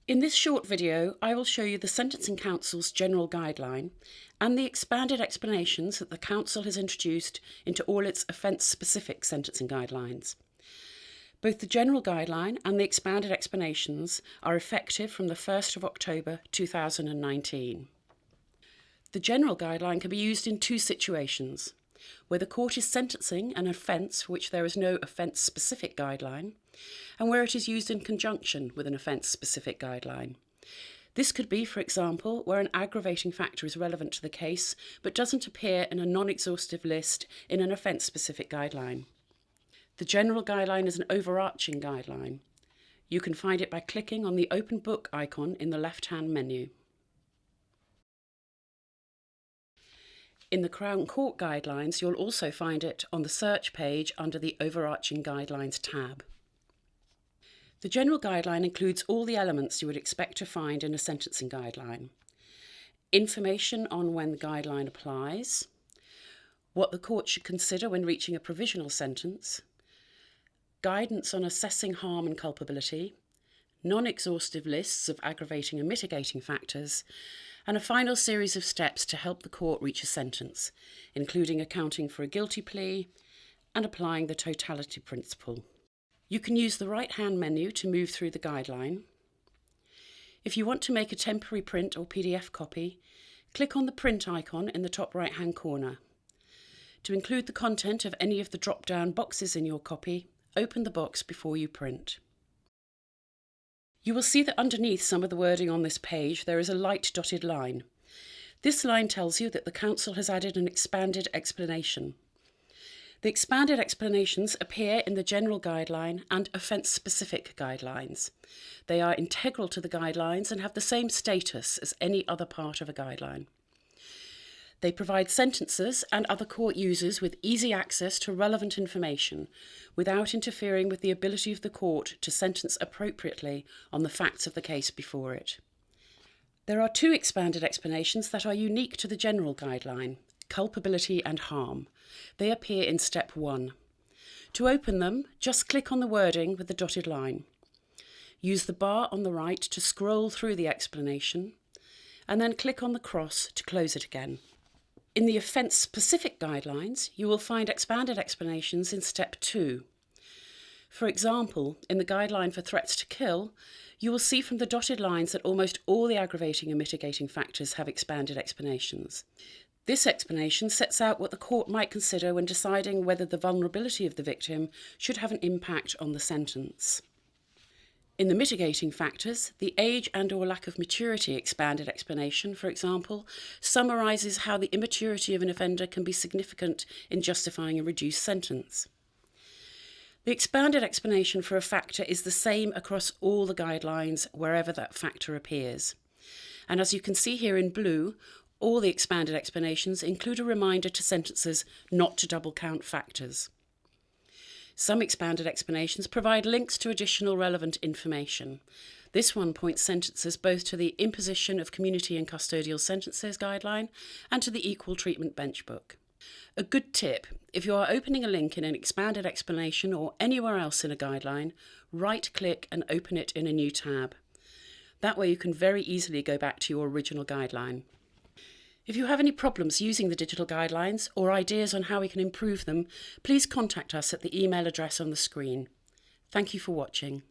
In this short video, I will show you the Sentencing Council's general guideline and the expanded explanations that the Council has introduced into all its offence-specific sentencing guidelines. Both the general guideline and the expanded explanations are effective from the 1st of October 2019. The general guideline can be used in two situations: where the court is sentencing an offence for which there is no offence-specific guideline, and where it is used in conjunction with an offence-specific guideline. This could be, for example, where an aggravating factor is relevant to the case but doesn't appear in a non-exhaustive list in an offence-specific guideline. The general guideline is an overarching guideline. You can find it by clicking on the Open Book icon in the left-hand menu. In the Crown Court Guidelines, you'll also find it on the search page under the Overarching Guidelines tab. The general guideline includes all the elements you would expect to find in a sentencing guideline: information on when the guideline applies, what the court should consider when reaching a provisional sentence, guidance on assessing harm and culpability, non-exhaustive lists of aggravating and mitigating factors, and a final series of steps to help the court reach a sentence, including accounting for a guilty plea and applying the totality principle. You can use the right-hand menu to move through the guideline. If you want to make a temporary print or PDF copy, click on the print icon in the top right-hand corner. To include the content of any of the drop-down boxes in your copy, open the box before you print. You will see that underneath some of the wording on this page there is a light dotted line. This line tells you that the Council has added an expanded explanation. The expanded explanations appear in the general guideline and offence-specific guidelines. They are integral to the guidelines and have the same status as any other part of a guideline. They provide sentencers and other court users with easy access to relevant information without interfering with the ability of the court to sentence appropriately on the facts of the case before it. There are two expanded explanations that are unique to the general guideline: culpability and harm. They appear in step 1. To open them, just click on the wording with the dotted line. Use the bar on the right to scroll through the explanation, and then click on the cross to close it again. In the offence-specific guidelines, you will find expanded explanations in step 2. For example, in the guideline for threats to kill, you will see from the dotted lines that almost all the aggravating and mitigating factors have expanded explanations. This explanation sets out what the court might consider when deciding whether the vulnerability of the victim should have an impact on the sentence. In the mitigating factors, the age and/or lack of maturity expanded explanation, for example, summarises how the immaturity of an offender can be significant in justifying a reduced sentence. The expanded explanation for a factor is the same across all the guidelines wherever that factor appears. And as you can see here in blue, all the expanded explanations include a reminder to sentencers not to double count factors. Some expanded explanations provide links to additional relevant information. This one points sentencers both to the Imposition of Community and Custodial Sentences guideline and to the Equal Treatment Bench Book. A good tip: if you are opening a link in an expanded explanation or anywhere else in a guideline, right-click and open it in a new tab. That way you can very easily go back to your original guideline. If you have any problems using the digital guidelines or ideas on how we can improve them, please contact us at the email address on the screen. Thank you for watching.